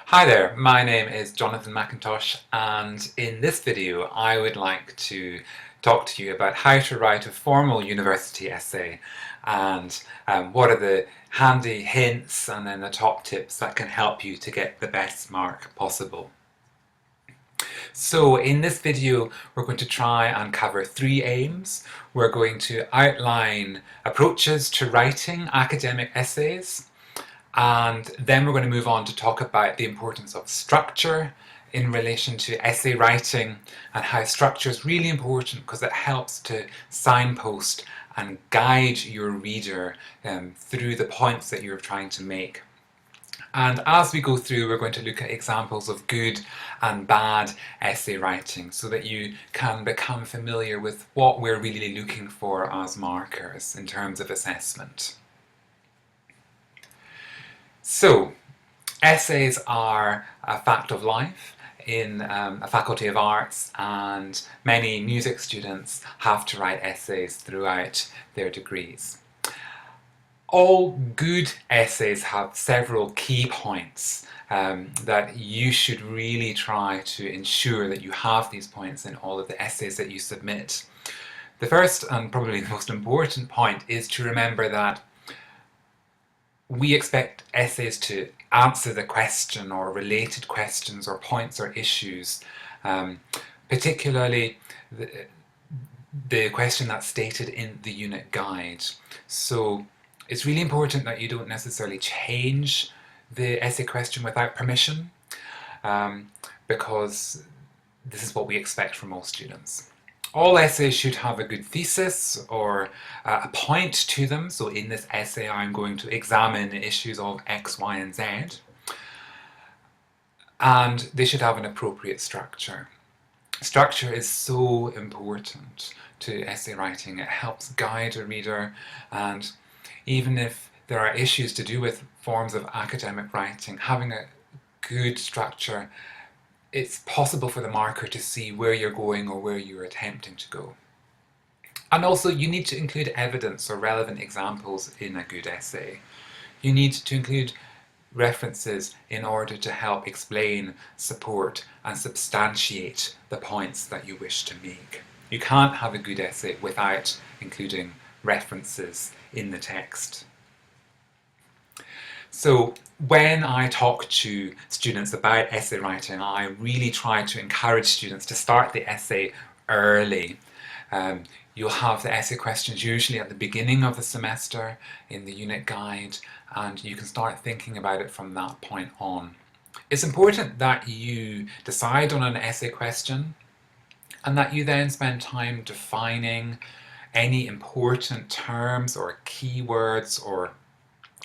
Hi there, my name is Jonathan McIntosh, and in this video I would like to talk to you about how to write a formal university essay and what are the handy hints and then the top tips that can help you to get the best mark possible. So in this video we're going to try and cover three aims. We're going to outline approaches to writing academic essays, and then we're going to move on to talk about the importance of structure in relation to essay writing and how structure is really important because it helps to signpost and guide your reader through the points that you're trying to make. And as we go through, we're going to look at examples of good and bad essay writing so that you can become familiar with what we're really looking for as markers in terms of assessment. So, essays are a fact of life in a faculty of arts, and many music students have to write essays throughout their degrees. All good essays have several key points that you should really try to ensure that you have these points in all of the essays that you submit. The first and probably the most important point is to remember that we expect essays to answer the question or related questions or points or issues, particularly the question that's stated in the unit guide. So it's really important that you don't necessarily change the essay question without permission, because this is what we expect from most students. All essays should have a good thesis or a point to them. So in this essay I'm going to examine issues of X, Y and Z. And they should have an appropriate structure. Structure is so important to essay writing. It helps guide a reader, and even if there are issues to do with forms of academic writing, having a good structure, it's possible for the marker to see where you're going or where you're attempting to go. And also you need to include evidence or relevant examples in a good essay. You need to include references in order to help explain, support and substantiate the points that you wish to make. You can't have a good essay without including references in the text. So when I talk to students about essay writing, I really try to encourage students to start the essay early. You'll have the essay questions usually at the beginning of the semester in the unit guide, and you can start thinking about it from that point on. It's important that you decide on an essay question and that you then spend time defining any important terms or keywords or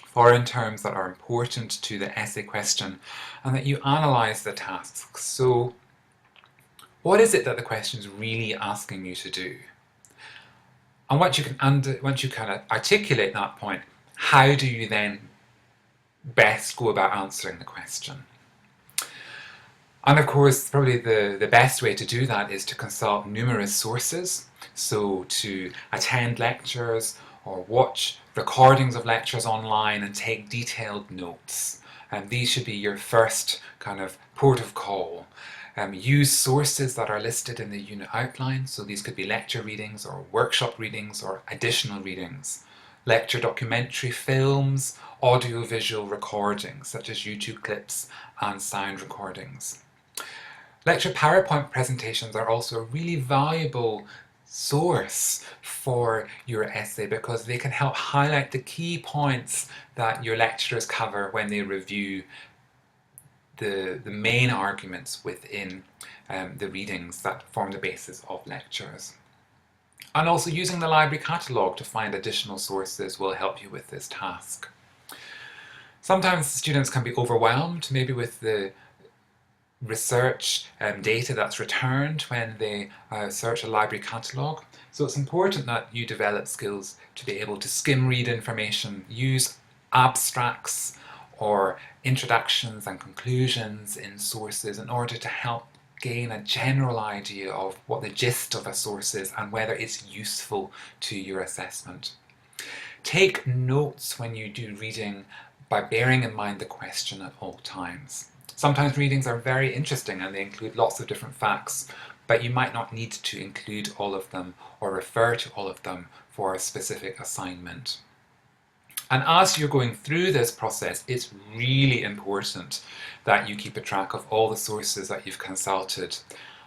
foreign terms that are important to the essay question, and that you analyse the tasks. So what is it that the question is really asking you to do? And once you can articulate that point, how do you then best go about answering the question? And of course, probably the best way to do that is to consult numerous sources. So to attend lectures or watch recordings of lectures online and take detailed notes. And these should be your first kind of port of call. Use sources that are listed in the unit outline. So these could be lecture readings or workshop readings or additional readings. Lecture documentary films, audio-visual recordings such as YouTube clips and sound recordings. Lecture PowerPoint presentations are also a really valuable source for your essay because they can help highlight the key points that your lecturers cover when they review the main arguments within the readings that form the basis of lectures. And also using the library catalogue to find additional sources will help you with this task. Sometimes students can be overwhelmed, maybe with the research data that's returned when they search a library catalogue. So it's important that you develop skills to be able to skim read information, use abstracts or introductions and conclusions in sources in order to help gain a general idea of what the gist of a source is and whether it's useful to your assessment. Take notes when you do reading by bearing in mind the question at all times. Sometimes readings are very interesting and they include lots of different facts, but you might not need to include all of them or refer to all of them for a specific assignment. And as you're going through this process, it's really important that you keep a track of all the sources that you've consulted.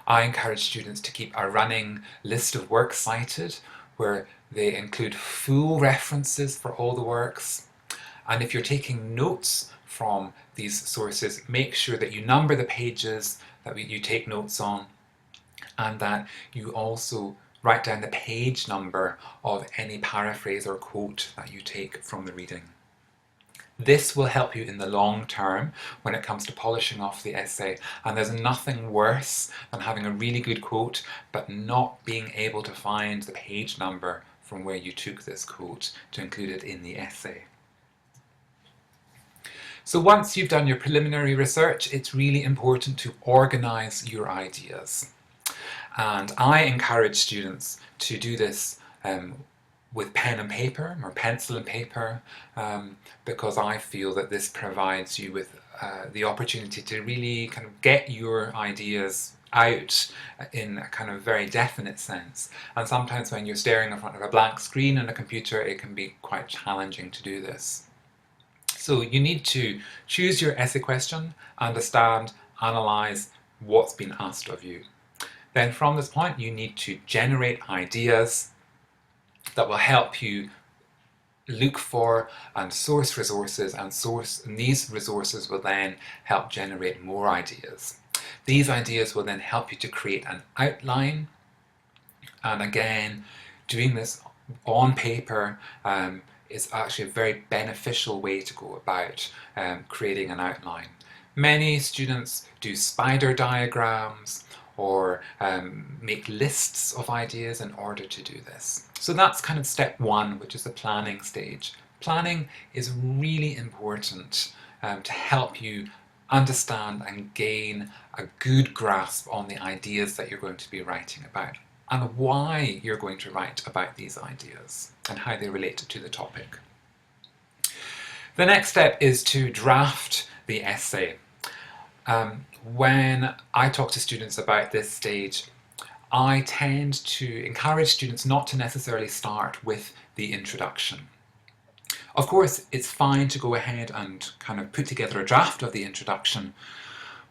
I encourage students to keep a running list of works cited, where they include full references for all the works. And if you're taking notes from these sources, make sure that you number the pages that you take notes on, and that you also write down the page number of any paraphrase or quote that you take from the reading. This will help you in the long term when it comes to polishing off the essay, and there's nothing worse than having a really good quote but not being able to find the page number from where you took this quote to include it in the essay. So once you've done your preliminary research, it's really important to organise your ideas. And I encourage students to do this with pen and paper or pencil and paper, because I feel that this provides you with the opportunity to really kind of get your ideas out in a kind of very definite sense. And sometimes when you're staring in front of a blank screen on a computer, it can be quite challenging to do this. So you need to choose your essay question, understand, analyse what's been asked of you. Then from this point you need to generate ideas that will help you look for and source resources, and these resources will then help generate more ideas. These ideas will then help you to create an outline, and again, doing this on paper is actually a very beneficial way to go about creating an outline. Many students do spider diagrams or make lists of ideas in order to do this. So that's kind of step one, which is the planning stage. Planning is really important to help you understand and gain a good grasp on the ideas that you're going to be writing about, and why you're going to write about these ideas and how they relate to the topic. The next step is to draft the essay. When I talk to students about this stage, I tend to encourage students not to necessarily start with the introduction. Of course, it's fine to go ahead and kind of put together a draft of the introduction,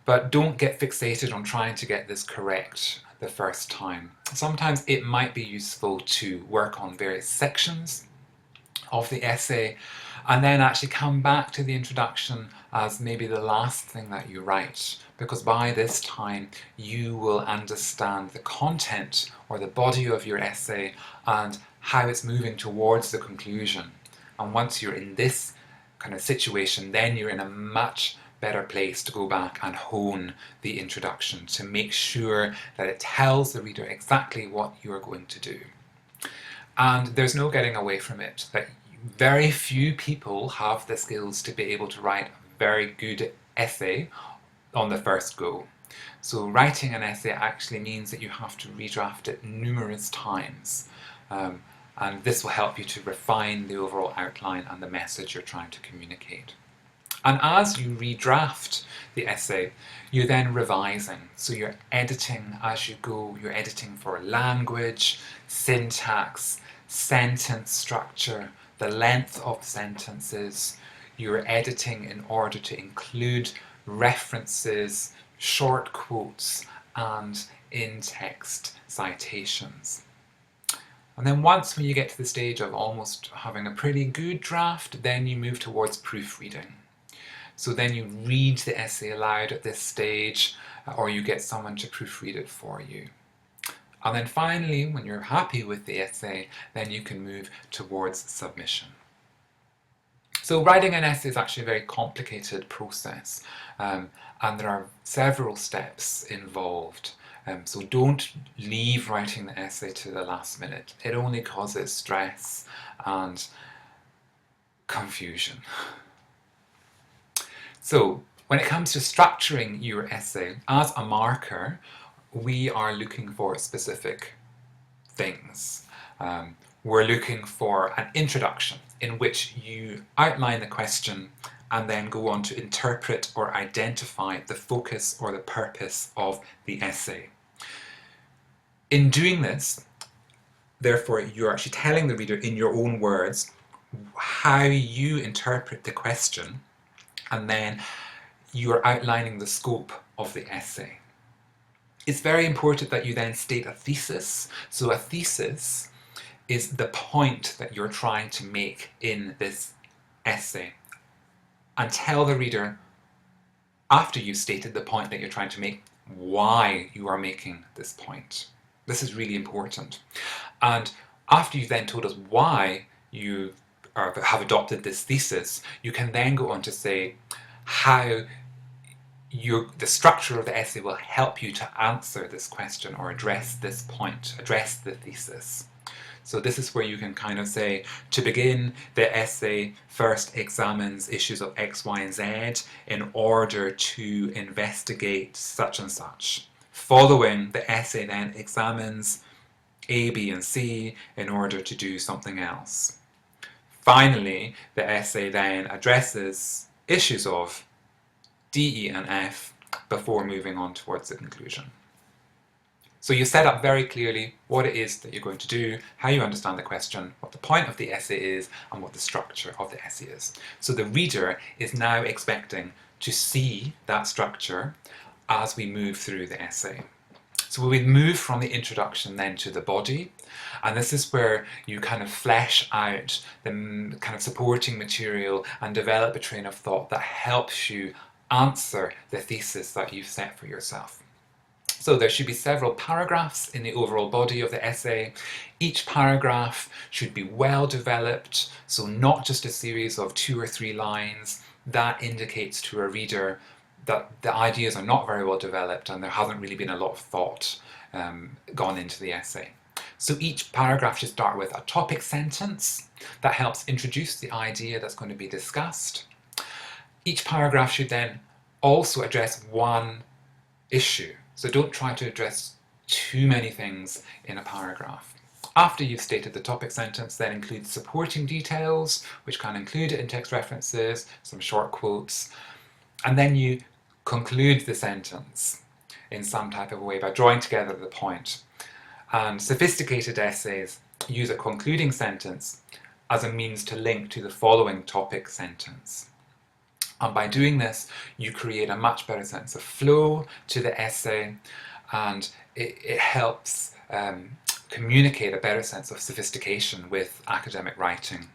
but don't get fixated on trying to get this correct the first time. Sometimes it might be useful to work on various sections of the essay and then actually come back to the introduction as maybe the last thing that you write, because by this time you will understand the content or the body of your essay and how it's moving towards the conclusion. And once you're in this kind of situation, then you're in a much better place to go back and hone the introduction to make sure that it tells the reader exactly what you're going to do. And there's no getting away from it, that very few people have the skills to be able to write a very good essay on the first go. So writing an essay actually means that you have to redraft it numerous times. And this will help you to refine the overall outline and the message you're trying to communicate. And as you redraft the essay, you're then revising. So you're editing as you go. You're editing for language, syntax, sentence structure, the length of sentences. You're editing in order to include references, short quotes, and in-text citations. And then once when you get to the stage of almost having a pretty good draft, then you move towards proofreading. So then you read the essay aloud at this stage, or you get someone to proofread it for you. And then finally, when you're happy with the essay, then you can move towards submission. So writing an essay is actually a very complicated process, and there are several steps involved. So don't leave writing the essay to the last minute. It only causes stress and confusion. So when it comes to structuring your essay, as a marker, we are looking for specific things. We're looking for an introduction in which you outline the question and then go on to interpret or identify the focus or the purpose of the essay. In doing this, therefore, you're actually telling the reader in your own words how you interpret the question, and then you're outlining the scope of the essay. It's very important that you then state a thesis. So a thesis is the point that you're trying to make in this essay. And tell the reader, after you've stated the point that you're trying to make, why you are making this point. This is really important. And after you've then told us why you have adopted this thesis, you can then go on to say how the structure of the essay will help you to answer this question or address this point, address the thesis. So this is where you can kind of say, to begin, the essay first examines issues of X, Y, and Z in order to investigate such and such. Following, the essay then examines A, B, and C in order to do something else. Finally, the essay then addresses issues of D, E, and F before moving on towards the conclusion. So you set up very clearly what it is that you're going to do, how you understand the question, what the point of the essay is, and what the structure of the essay is. So the reader is now expecting to see that structure as we move through the essay. So we move from the introduction then to the body, and this is where you kind of flesh out the kind of supporting material and develop a train of thought that helps you answer the thesis that you've set for yourself. So there should be several paragraphs in the overall body of the essay. Each paragraph should be well developed, so not just a series of 2 or 3 lines. That indicates to a reader that the ideas are not very well developed and there hasn't really been a lot of thought gone into the essay. So each paragraph should start with a topic sentence that helps introduce the idea that's going to be discussed. Each paragraph should then also address one issue. So don't try to address too many things in a paragraph. After you've stated the topic sentence, then include supporting details, which can include in-text references, some short quotes, and then you conclude the sentence in some type of way by drawing together the point. And sophisticated essays use a concluding sentence as a means to link to the following topic sentence. And by doing this, you create a much better sense of flow to the essay, and it helps communicate a better sense of sophistication with academic writing.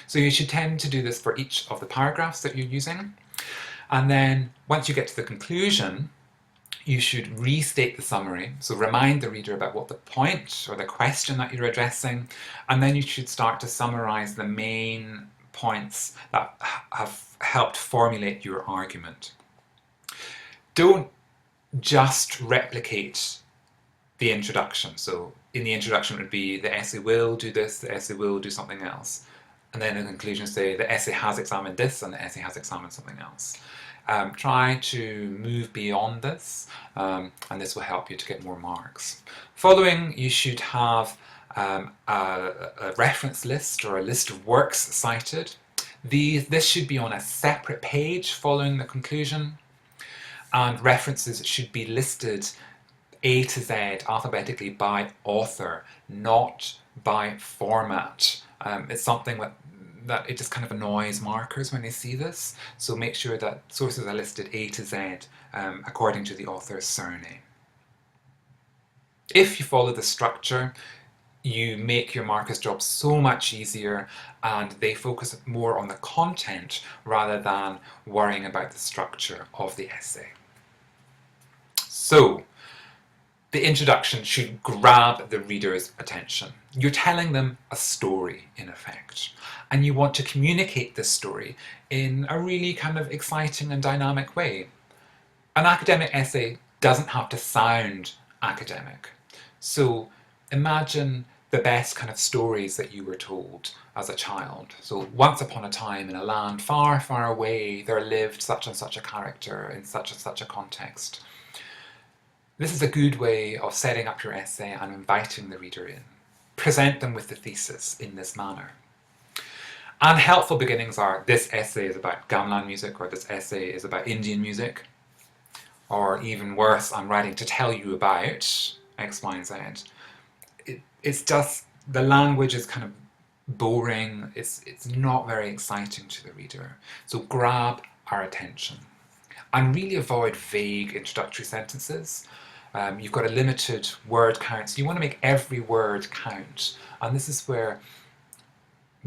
So you should tend to do this for each of the paragraphs that you're using. And then once you get to the conclusion, you should restate the summary. So remind the reader about what the point or the question that you're addressing, and then you should start to summarize the main points that have helped formulate your argument. Don't just replicate the introduction. So in the introduction it would be the essay will do this, the essay will do something else. And then in the conclusion say the essay has examined this and the essay has examined something else. Try to move beyond this, and this will help you to get more marks. Following, you should have a reference list or a list of works cited. This should be on a separate page following the conclusion, and references should be listed A to Z alphabetically by author, not by format. It's something that it just kind of annoys markers when they see this, so make sure that sources are listed A to Z according to the author's surname. If you follow the structure, you make your markers' job so much easier, and they focus more on the content rather than worrying about the structure of the essay. So, the introduction should grab the reader's attention. You're telling them a story, in effect, and you want to communicate this story in a really kind of exciting and dynamic way. An academic essay doesn't have to sound academic. So imagine the best kind of stories that you were told as a child. So once upon a time in a land far, far away, there lived such and such a character in such and such a context. This is a good way of setting up your essay and inviting the reader in. Present them with the thesis in this manner. And helpful beginnings are, this essay is about gamelan music, or this essay is about Indian music, or even worse, I'm writing to tell you about X, Y, and Z. It's just, the language is kind of boring, it's not very exciting to the reader. So grab our attention. And really avoid vague introductory sentences. You've got a limited word count, so you want to make every word count. And this is where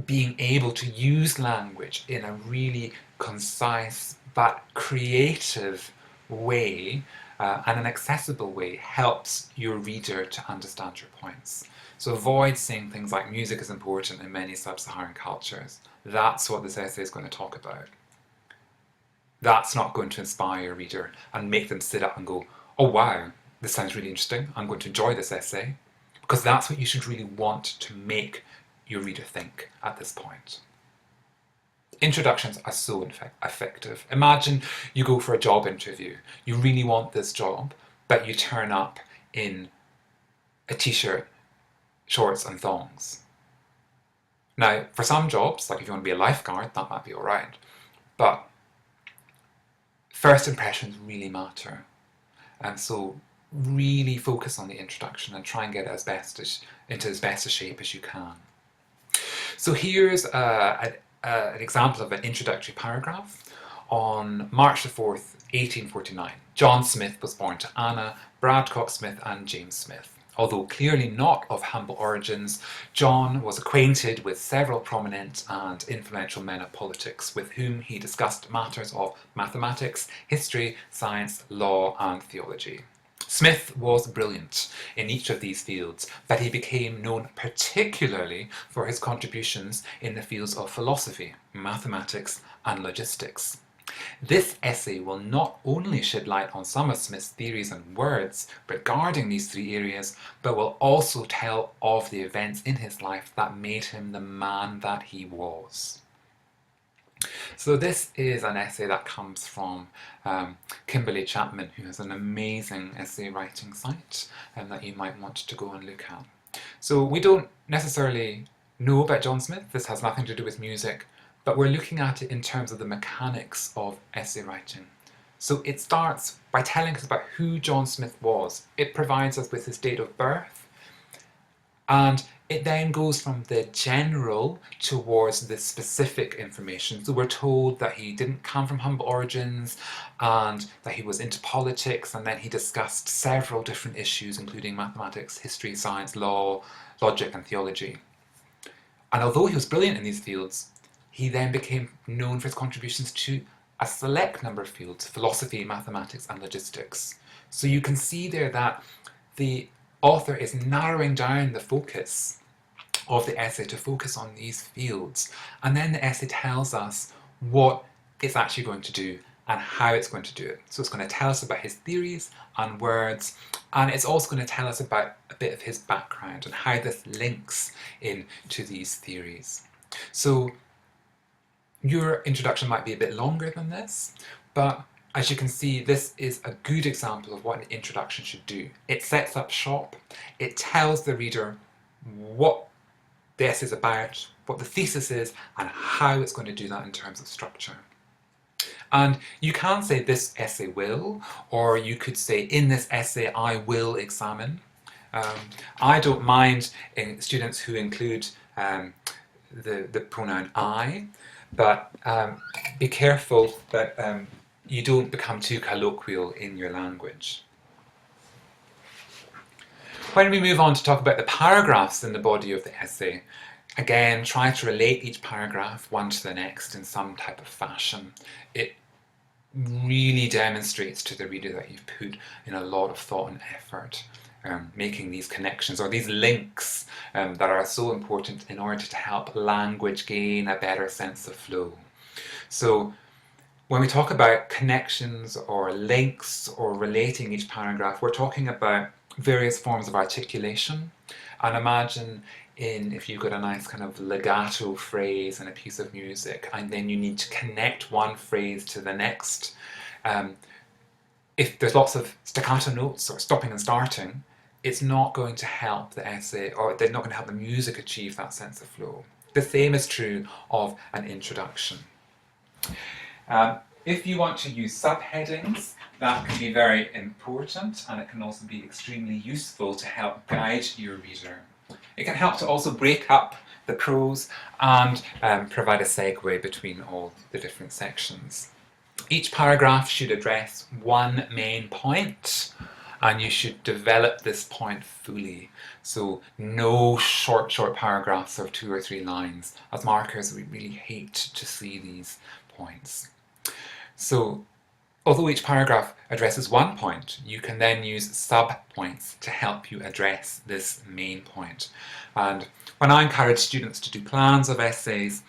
being able to use language in a really concise but creative way and an accessible way helps your reader to understand your points. So avoid saying things like music is important in many sub-Saharan cultures. That's what this essay is going to talk about. That's not going to inspire your reader and make them sit up and go, oh wow, this sounds really interesting, I'm going to enjoy this essay. Because that's what you should really want to make your reader think at this point. Introductions are so effective. Imagine you go for a job interview. You really want this job, but you turn up in a t-shirt, shorts and thongs. Now, for some jobs, like if you want to be a lifeguard, that might be alright. But first impressions really matter. And so really focus on the introduction and try and get it into as best a shape as you can. So here's an example of an introductory paragraph. On March the 4th, 1849, John Smith was born to Anna, Bradcock Smith and James Smith. Although clearly not of humble origins, John was acquainted with several prominent and influential men of politics with whom he discussed matters of mathematics, history, science, law and theology. Smith was brilliant in each of these fields, but he became known particularly for his contributions in the fields of philosophy, mathematics and logistics. This essay will not only shed light on some of Smith's theories and words regarding these three areas, but will also tell of the events in his life that made him the man that he was. So this is an essay that comes from Kimberly Chapman, who has an amazing essay writing site that you might want to go and look at. So we don't necessarily know about John Smith, this has nothing to do with music, but we're looking at it in terms of the mechanics of essay writing. So it starts by telling us about who John Smith was. It provides us with his date of birth, and it then goes from the general towards the specific information. So we're told that he didn't come from humble origins and that he was into politics, and then he discussed several different issues including mathematics, history, science, law, logic and theology. And although he was brilliant in these fields, he then became known for his contributions to a select number of fields: philosophy, mathematics and logistics. So you can see there that the author is narrowing down the focus of the essay to focus on these fields, and then the essay tells us what it's actually going to do and how it's going to do it. So it's going to tell us about his theories and words, and it's also going to tell us about a bit of his background and how this links into these theories. So your introduction might be a bit longer than this, but as you can see, this is a good example of what an introduction should do. It sets up shop, it tells the reader what the essay is about, what the thesis is, and how it's going to do that in terms of structure. And you can say this essay will, or you could say in this essay I will examine. I don't mind in students who include the pronoun I, but be careful that you don't become too colloquial in your language. When we move on to talk about the paragraphs in the body of the essay, again, try to relate each paragraph one to the next in some type of fashion. It really demonstrates to the reader that you've put in a lot of thought and effort making these connections or these links that are so important in order to help language gain a better sense of flow. So when we talk about connections or links or relating each paragraph, we're talking about various forms of articulation. And imagine if you've got a nice kind of legato phrase in a piece of music, and then you need to connect one phrase to the next. If there's lots of staccato notes or stopping and starting, it's not going to help the essay, or they're not going to help the music achieve that sense of flow. The same is true of an introduction. If you want to use subheadings, that can be very important, and it can also be extremely useful to help guide your reader. It can help to also break up the prose and provide a segue between all the different sections. Each paragraph should address one main point, and you should develop this point fully. So no short paragraphs of 2 or 3 lines. As markers, we really hate to see these points. So although each paragraph addresses one point, you can then use sub-points to help you address this main point. And when I encourage students to do plans of essays,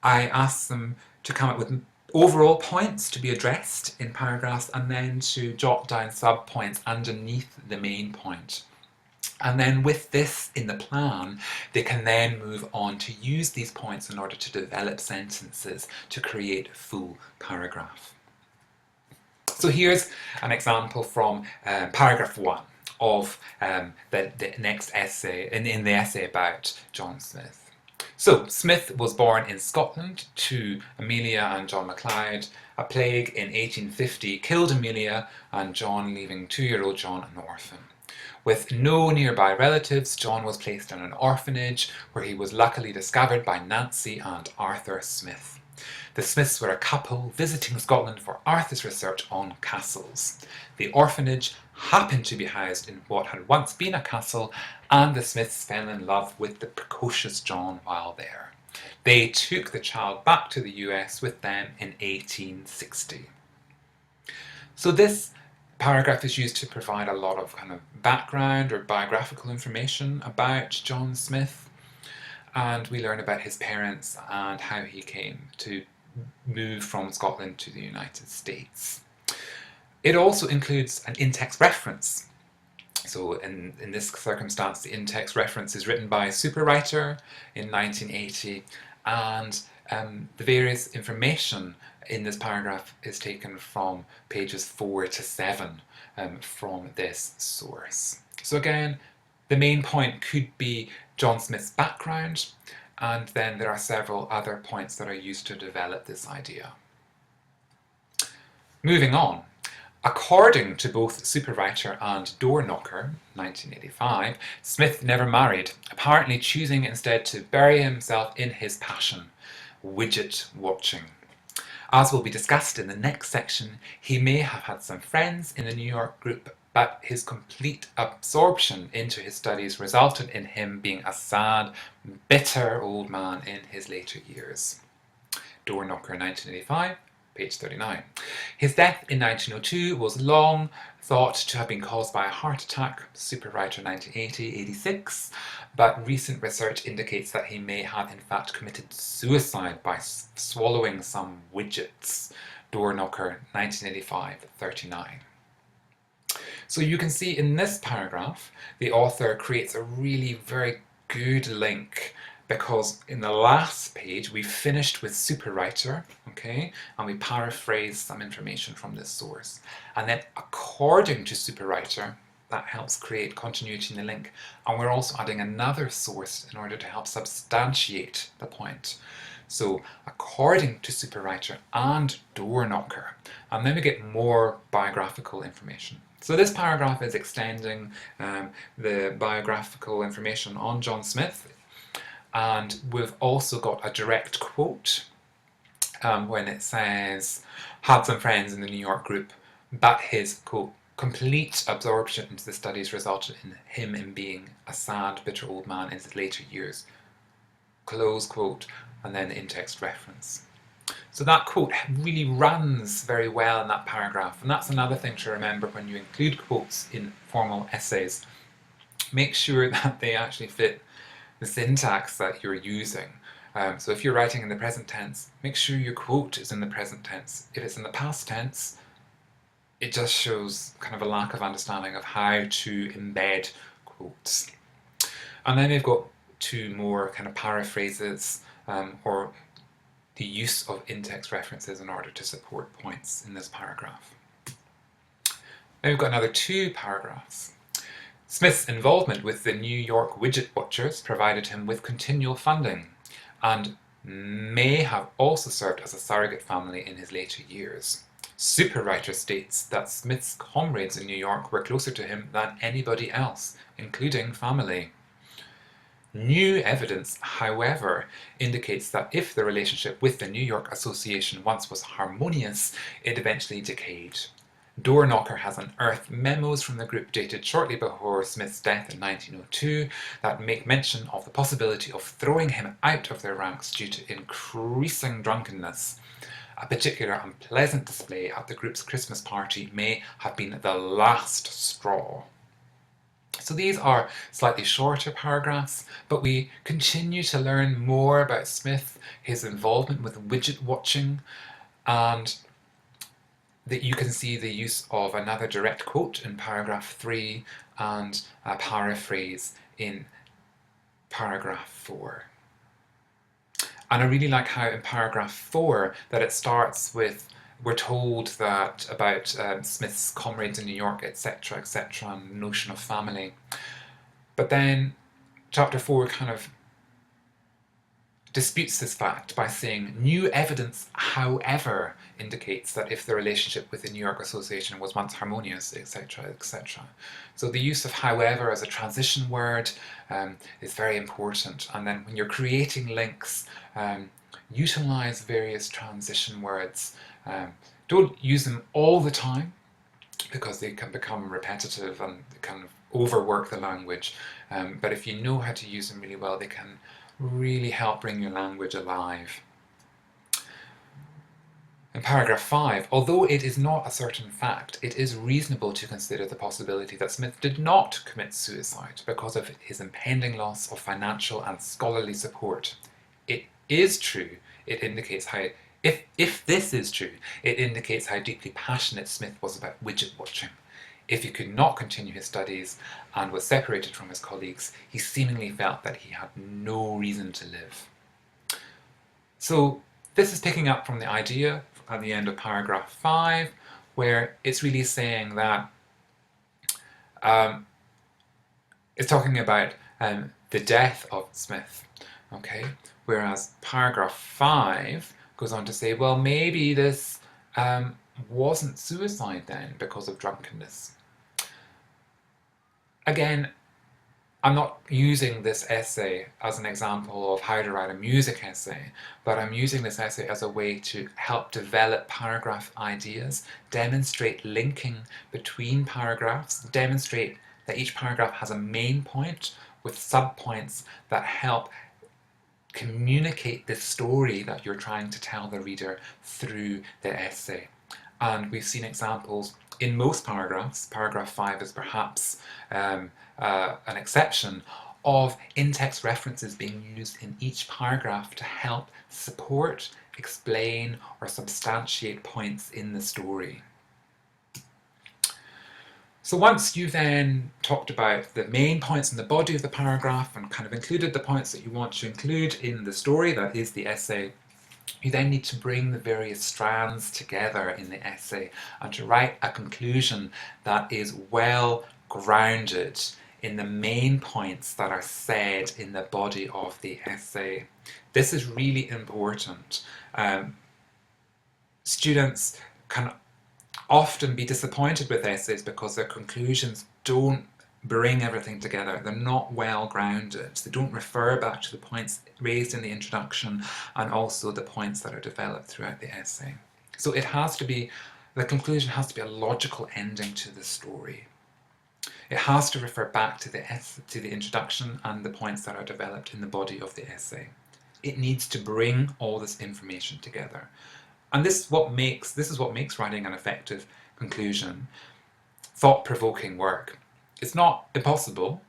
I ask them to come up with overall points to be addressed in paragraphs, and then to jot down sub-points underneath the main point. And then with this in the plan, they can then move on to use these points in order to develop sentences to create a full paragraph. So here's an example from paragraph 1 of the next essay, in the essay about John Smith. So, Smith was born in Scotland to Amelia and John MacLeod. A plague in 1850 killed Amelia and John, leaving 2-year-old John an orphan. With no nearby relatives, John was placed in an orphanage where he was luckily discovered by Nancy and Arthur Smith. The Smiths were a couple visiting Scotland for Arthur's research on castles. The orphanage happened to be housed in what had once been a castle, and the Smiths fell in love with the precocious John while there. They took the child back to the US with them in 1860. So this paragraph is used to provide a lot of kind of background or biographical information about John Smith, and we learn about his parents and how he came to move from Scotland to the United States. It also includes an in-text reference. So in this circumstance, the in-text reference is written by a superwriter in 1980, and the various information in this paragraph is taken from pages 4 to 7 from this source. So again, the main point could be John Smith's background, and then there are several other points that are used to develop this idea. Moving on. According to both superwriter and door knocker, 1985, Smith never married, apparently choosing instead to bury himself in his passion, widget watching. As will be discussed in the next section, he may have had some friends in the New York group, but his complete absorption into his studies resulted in him being a sad, bitter old man in his later years. Door knocker, 1985. Page 39. His death in 1902 was long thought to have been caused by a heart attack, superwriter 1980-86, but recent research indicates that he may have in fact committed suicide by swallowing some widgets, door knocker 1985-39. So you can see in this paragraph, the author creates a really very good link, because in the last page we finished with superwriter, okay, and we paraphrased some information from this source. And then according to superwriter, that helps create continuity in the link. And we're also adding another source in order to help substantiate the point. So according to superwriter and door knocker, and then we get more biographical information. So this paragraph is extending the biographical information on John Smith. And we've also got a direct quote when it says, had some friends in the New York group, but his, quote, complete absorption into the studies resulted in him in being a sad, bitter old man in his later years, close quote, and then the in-text reference. So that quote really runs very well in that paragraph, and that's another thing to remember when you include quotes in formal essays. Make sure that they actually fit the syntax that you're using. So if you're writing in the present tense, make sure your quote is in the present tense. If it's in the past tense, it just shows kind of a lack of understanding of how to embed quotes. And then we've got 2 more kind of paraphrases or the use of in-text references in order to support points in this paragraph. Then we've got another 2 paragraphs. Smith's involvement with the New York widget watchers provided him with continual funding, and may have also served as a surrogate family in his later years. Superwriter states that Smith's comrades in New York were closer to him than anybody else, including family. New evidence, however, indicates that if the relationship with the New York Association once was harmonious, it eventually decayed. Doorknocker has unearthed memos from the group dated shortly before Smith's death in 1902 that make mention of the possibility of throwing him out of their ranks due to increasing drunkenness. A particular unpleasant display at the group's Christmas party may have been the last straw. So these are slightly shorter paragraphs, but we continue to learn more about Smith, his involvement with widget watching, and that you can see the use of another direct quote in paragraph 3 and a paraphrase in paragraph 4. And I really like how in paragraph 4 that it starts with, we're told that about Smith's comrades in New York, etc., etc., and the notion of family. But then chapter 4 kind of disputes this fact by saying, new evidence, however, indicates that if the relationship with the New York Association was once harmonious, etc., etc. So the use of however as a transition word is very important. And then when you're creating links, utilize various transition words. Don't use them all the time because they can become repetitive and kind of overwork the language. But if you know how to use them really well, they can really help bring your language alive. In paragraph 5, although it is not a certain fact, it is reasonable to consider the possibility that Smith did not commit suicide because of his impending loss of financial and scholarly support. It is true, it indicates how, if this is true, it indicates how deeply passionate Smith was about widget watching. If he could not continue his studies and was separated from his colleagues, he seemingly felt that he had no reason to live. So this is picking up from the idea at the end of paragraph 5, where it's really saying that it's talking about the death of Smith, okay? Whereas paragraph 5 goes on to say, well, maybe this wasn't suicide then because of drunkenness. Again, I'm not using this essay as an example of how to write a music essay, but I'm using this essay as a way to help develop paragraph ideas, demonstrate linking between paragraphs, demonstrate that each paragraph has a main point with subpoints that help communicate the story that you're trying to tell the reader through the essay. And we've seen examples in most paragraphs. Paragraph 5 is perhaps an exception of in-text references being used in each paragraph to help support, explain, or substantiate points in the story. So once you've then talked about the main points in the body of the paragraph and kind of included the points that you want to include in the story, that is the essay, you then need to bring the various strands together in the essay and to write a conclusion that is well grounded in the main points that are said in the body of the essay. This is really important. Students can often be disappointed with essays because their conclusions don't bring everything together. They're not well grounded. They don't refer back to the points raised in the introduction and also the points that are developed throughout the essay. So it has to be, the conclusion has to be a logical ending to the story. It has to refer back to the introduction and the points that are developed in the body of the essay. It needs to bring all this information together. And this is what makes writing an effective conclusion thought-provoking work. It's not impossible,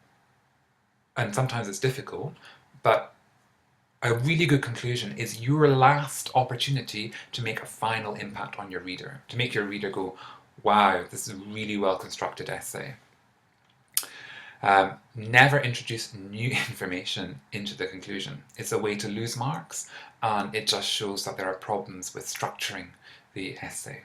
and sometimes it's difficult, but a really good conclusion is your last opportunity to make a final impact on your reader, to make your reader go, wow, this is a really well-constructed essay. Never introduce new information into the conclusion. It's a way to lose marks, and it just shows that there are problems with structuring the essay.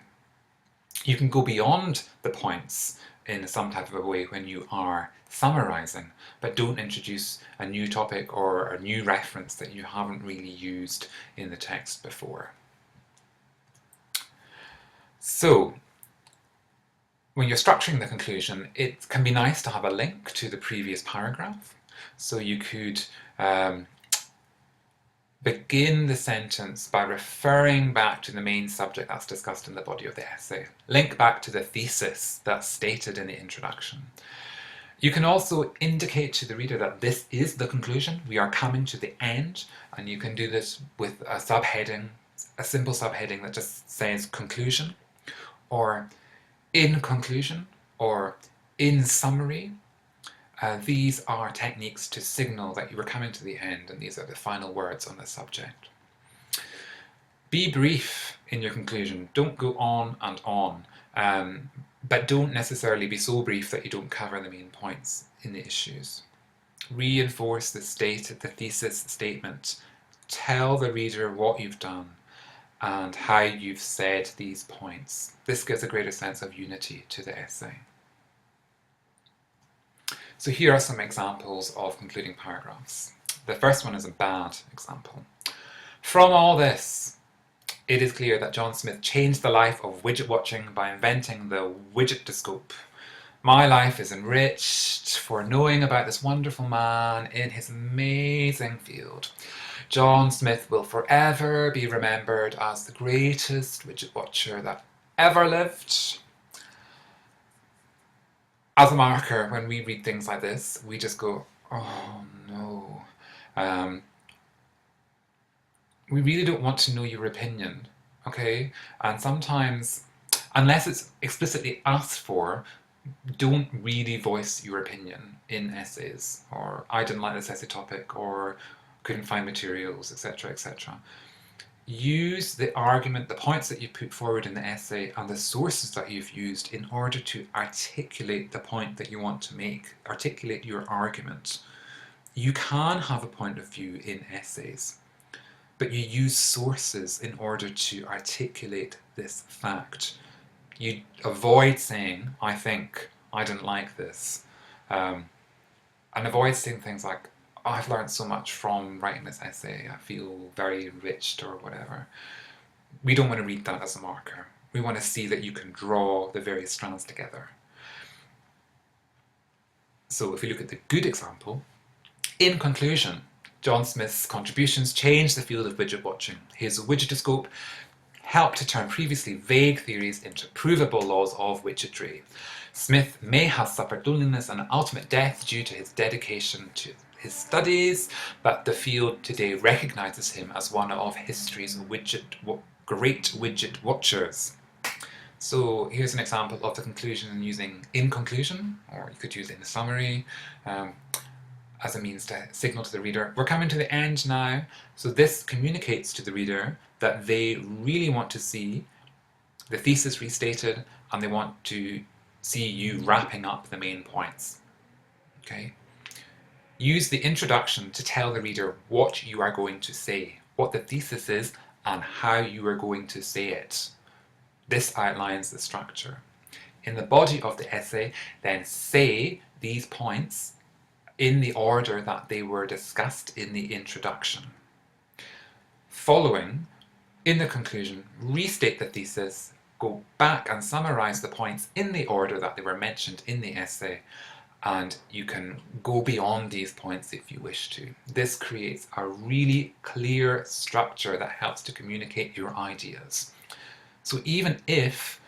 You can go beyond the points in some type of a way when you are summarising, but don't introduce a new topic or a new reference that you haven't really used in the text before. So, when you're structuring the conclusion, it can be nice to have a link to the previous paragraph. So you could begin the sentence by referring back to the main subject that's discussed in the body of the essay. Link back to the thesis that's stated in the introduction. You can also indicate to the reader that this is the conclusion. We are coming to the end, and you can do this with a subheading, a simple subheading that just says conclusion, or in conclusion, or in summary. These are techniques to signal that you are coming to the end, and these are the final words on the subject. Be brief in your conclusion. Don't go on and on, but don't necessarily be so brief that you don't cover the main points in the issues. Reinforce the thesis statement. Tell the reader what you've done and how you've said these points. This gives a greater sense of unity to the essay. So here are some examples of concluding paragraphs. The first one is a bad example. From all this, it is clear that John Smith changed the life of widget watching by inventing the widgetoscope. My life is enriched for knowing about this wonderful man in his amazing field. John Smith will forever be remembered as the greatest widget watcher that ever lived. As a marker, when we read things like this, we just go, oh no. We really don't want to know your opinion, okay? And sometimes, unless it's explicitly asked for, don't really voice your opinion in essays, or I didn't like this essay topic, or couldn't find materials, etc., etc. Use the argument, the points that you put forward in the essay and the sources that you've used in order to articulate the point that you want to make, articulate your argument. You can have a point of view in essays, but you use sources in order to articulate this fact. You avoid saying, I think, I didn't like this, and avoid saying things like, I've learned so much from writing this essay, I feel very enriched or whatever. We don't want to read that as a marker. We want to see that you can draw the various strands together. So if we look at the good example, in conclusion, John Smith's contributions changed the field of widget watching. His widgetoscope helped to turn previously vague theories into provable laws of widgetry. Smith may have suffered loneliness and ultimate death due to his dedication to his studies, but the field today recognises him as one of history's great widget watchers. So here's an example of the conclusion using in conclusion, or you could use in summary, as a means to signal to the reader, we're coming to the end now. So this communicates to the reader that they really want to see the thesis restated, and they want to see you wrapping up the main points. Okay? Use the introduction to tell the reader what you are going to say, what the thesis is, and how you are going to say it. This outlines the structure. In the body of the essay, then say these points in the order that they were discussed in the introduction. Following, in the conclusion, restate the thesis, go back and summarize the points in the order that they were mentioned in the essay, and you can go beyond these points if you wish to. This creates a really clear structure that helps to communicate your ideas. So even if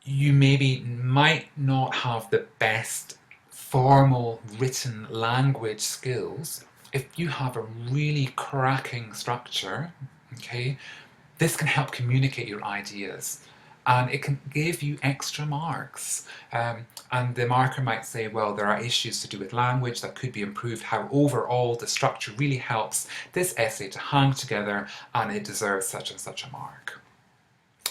you might not have the best formal written language skills, if you have a really cracking structure, okay, this can help communicate your ideas. And it can give you extra marks. And the marker might say, well, there are issues to do with language that could be improved. How overall the structure really helps this essay to hang together, and it deserves such and such a mark.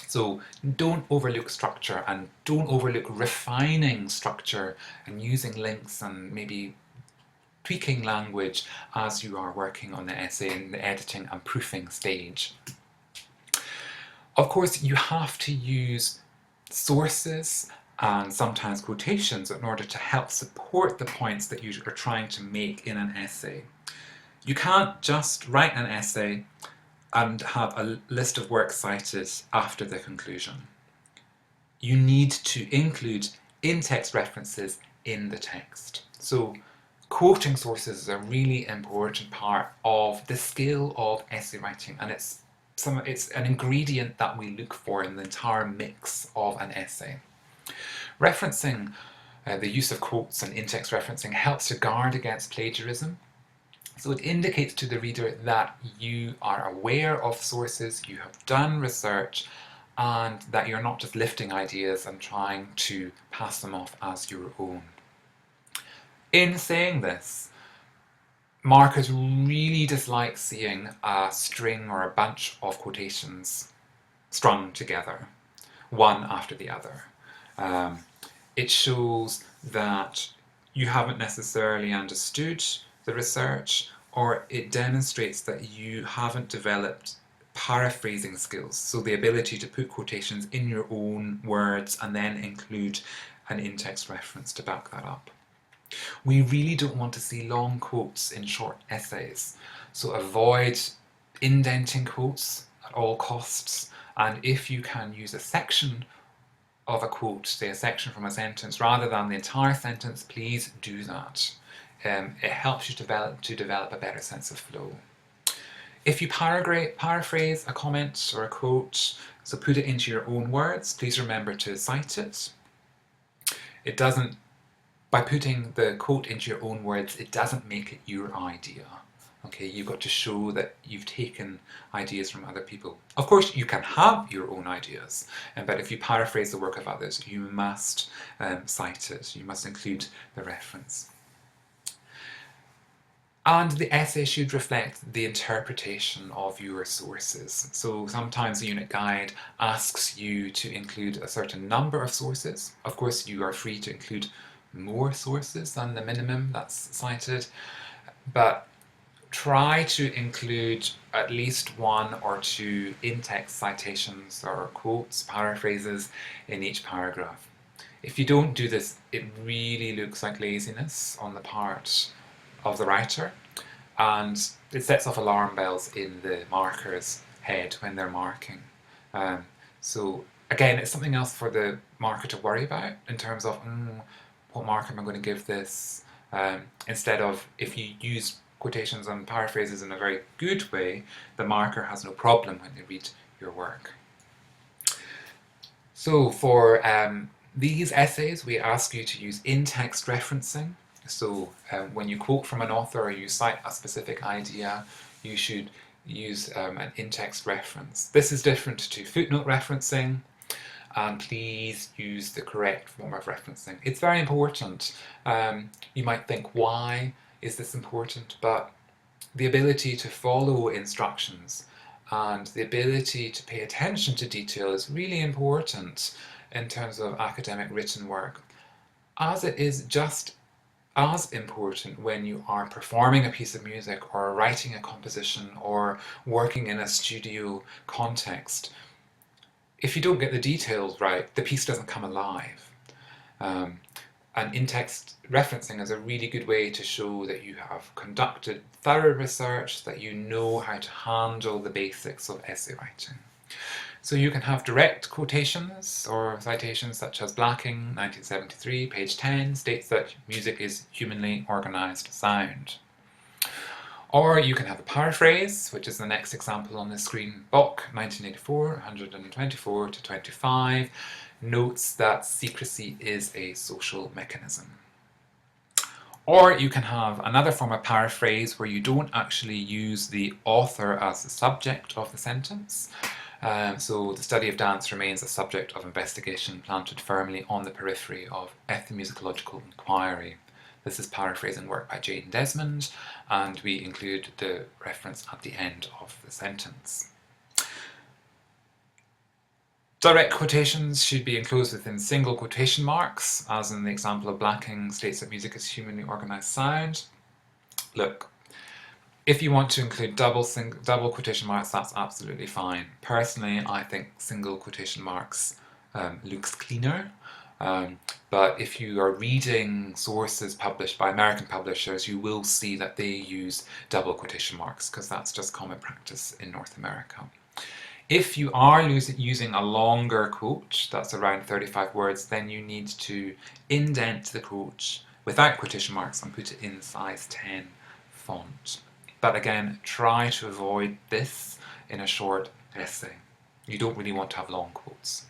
So don't overlook structure, and don't overlook refining structure and using links and maybe tweaking language as you are working on the essay in the editing and proofing stage. Of course, you have to use sources and sometimes quotations in order to help support the points that you are trying to make in an essay. You can't just write an essay and have a list of works cited after the conclusion. You need to include in-text references in the text. So quoting sources is a really important part of the skill of essay writing, and it's an ingredient that we look for in the entire mix of an essay. Referencing, the use of quotes and in-text referencing helps to guard against plagiarism. So it indicates to the reader that you are aware of sources, you have done research, and that you're not just lifting ideas and trying to pass them off as your own. In saying this, markers really dislike seeing a string or a bunch of quotations strung together, one after the other. It shows that you haven't necessarily understood the research, or it demonstrates that you haven't developed paraphrasing skills, so the ability to put quotations in your own words and then include an in-text reference to back that up. We really don't want to see long quotes in short essays, so avoid indenting quotes at all costs, and if you can use a section of a quote, say a section from a sentence, rather than the entire sentence, please do that. It helps you to develop a better sense of flow. If you paraphrase a comment or a quote, so put it into your own words, please remember to cite it. By putting the quote into your own words, it doesn't make it your idea. Okay, you've got to show that you've taken ideas from other people. Of course, you can have your own ideas, but if you paraphrase the work of others, you must cite it. You must include the reference. And the essay should reflect the interpretation of your sources. So sometimes the unit guide asks you to include a certain number of sources. Of course, you are free to include more sources than the minimum that's cited, but try to include at least one or two in-text citations or quotes, paraphrases in each paragraph. If you don't do this, it really looks like laziness on the part of the writer, and it sets off alarm bells in the marker's head when they're marking. So again, it's something else for the marker to worry about in terms of what marker am I going to give this, instead of, if you use quotations and paraphrases in a very good way, the marker has no problem when they read your work. So for these essays, we ask you to use in-text referencing. So when you quote from an author or you cite a specific idea, you should use an in-text reference. This is different to footnote referencing, and please use the correct form of referencing. It's very important. You might think, why is this important? But the ability to follow instructions and the ability to pay attention to detail is really important in terms of academic written work, as it is just as important when you are performing a piece of music or writing a composition or working in a studio context. If you don't get the details right, the piece doesn't come alive. And in-text referencing is a really good way to show that you have conducted thorough research, that you know how to handle the basics of essay writing. So you can have direct quotations or citations such as Blacking, 1973, page 10, states that music is humanly organised sound. Or you can have a paraphrase, which is the next example on the screen. Bach, 1984, 124 to 25, notes that secrecy is a social mechanism. Or you can have another form of paraphrase where you don't actually use the author as the subject of the sentence. So the study of dance remains a subject of investigation planted firmly on the periphery of ethnomusicological inquiry. This is paraphrasing work by Jane Desmond, and we include the reference at the end of the sentence. Direct quotations should be enclosed within single quotation marks, as in the example of Blacking states that music is humanly organised sound. Look, if you want to include double quotation marks, that's absolutely fine. Personally, I think single quotation marks looks cleaner. But if you are reading sources published by American publishers, you will see that they use double quotation marks because that's just common practice in North America. If you are using a longer quote, that's around 35 words, then you need to indent the quote without quotation marks and put it in size 10 font. But again, try to avoid this in a short essay. You don't really want to have long quotes.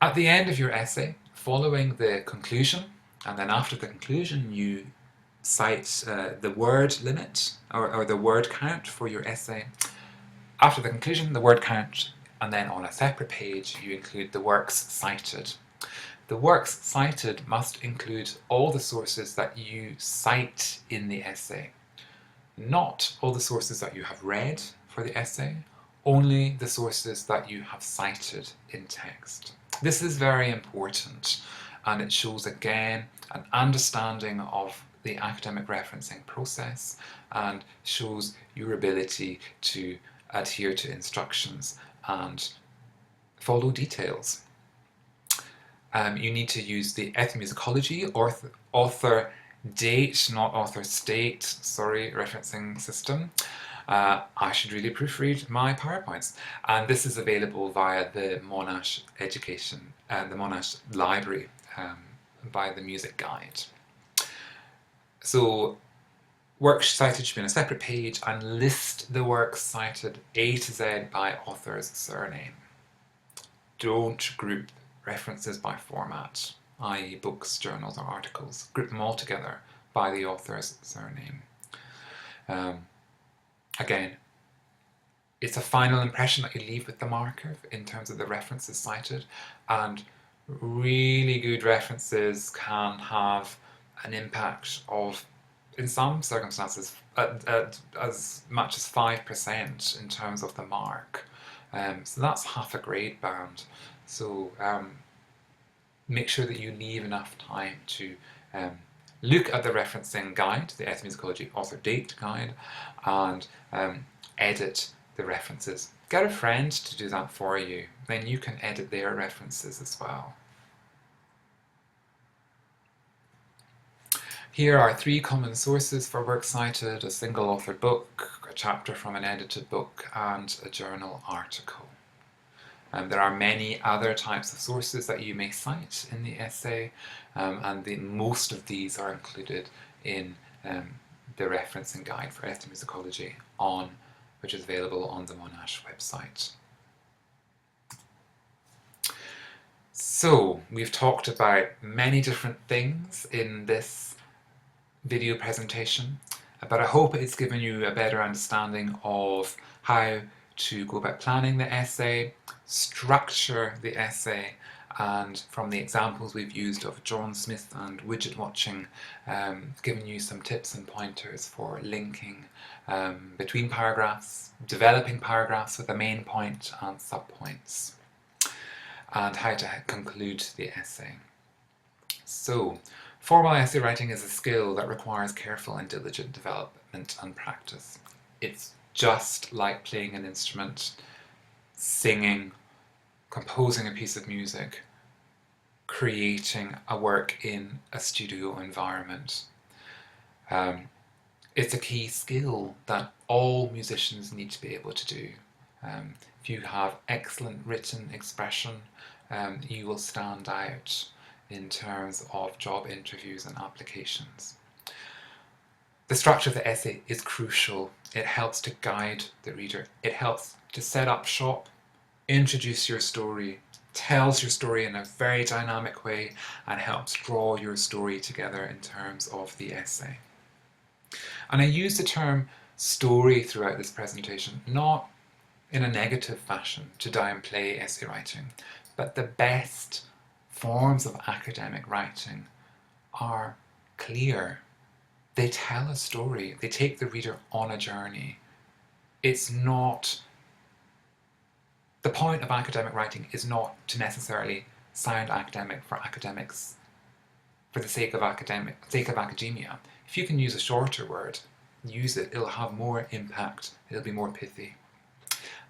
At the end of your essay, following the conclusion, and then after the conclusion you cite the word limit or the word count for your essay. After the conclusion, the word count, and then on a separate page you include the works cited. The works cited must include all the sources that you cite in the essay. Not all the sources that you have read for the essay, only the sources that you have cited in text. This is very important, and it shows again an understanding of the academic referencing process and shows your ability to adhere to instructions and follow details. You need to use the ethnomusicology author date, not author state, referencing system. I should really proofread my PowerPoints. And this is available via the Monash Education, the Monash Library, by the music guide. So works cited should be on a separate page and list the works cited A to Z by author's surname. Don't group references by format, i.e. books, journals or articles. Group them all together by the author's surname. Again, it's a final impression that you leave with the marker in terms of the references cited, and really good references can have an impact of, in some circumstances, as much as 5% in terms of the mark. So that's half a grade band. So make sure that you leave enough time to look at the referencing guide, the ethnomusicology author date guide, and edit the references. Get a friend to do that for you, then you can edit their references as well. Here are 3 common sources for works cited: a single authored book, a chapter from an edited book, and a journal article. There are many other types of sources that you may cite in the essay, and most of these are included in the referencing guide for ethnomusicology, which is available on the Monash website. So, we've talked about many different things in this video presentation, but I hope it's given you a better understanding of how to go about planning the essay, structure the essay, and from the examples we've used of John Smith and widget watching, giving you some tips and pointers for linking between paragraphs, developing paragraphs with a main point and subpoints, and how to conclude the essay. So, formal essay writing is a skill that requires careful and diligent development and practice. It's just like playing an instrument, singing, composing a piece of music, creating a work in a studio environment. It's a key skill that all musicians need to be able to do. If you have excellent written expression, you will stand out in terms of job interviews and applications. The structure of the essay is crucial. It helps to guide the reader. It helps to set up shop, introduce your story, tells your story in a very dynamic way, and helps draw your story together in terms of the essay. And I use the term story throughout this presentation, not in a negative fashion to downplay essay writing, but the best forms of academic writing are clear. They tell a story. They take the reader on a journey. It's not... The point of academic writing is not to necessarily sound academic for academics, for the sake of academia. If you can use a shorter word, use it. It'll have more impact. It'll be more pithy.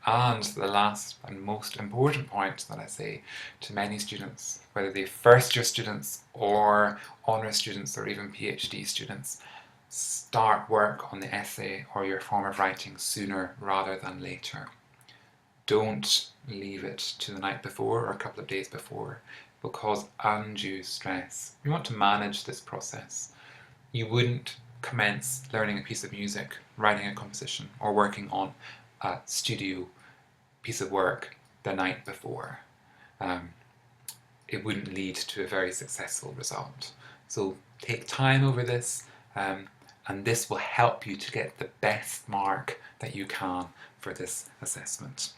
And the last and most important point that I say to many students, whether they're first year students or honours students or even PhD students, start work on the essay or your form of writing sooner rather than later. Don't leave it to the night before or a couple of days before, because undue stress. You want to manage this process. You wouldn't commence learning a piece of music, writing a composition, or working on a studio piece of work the night before. It wouldn't lead to a very successful result. So take time over this, and this will help you to get the best mark that you can for this assessment.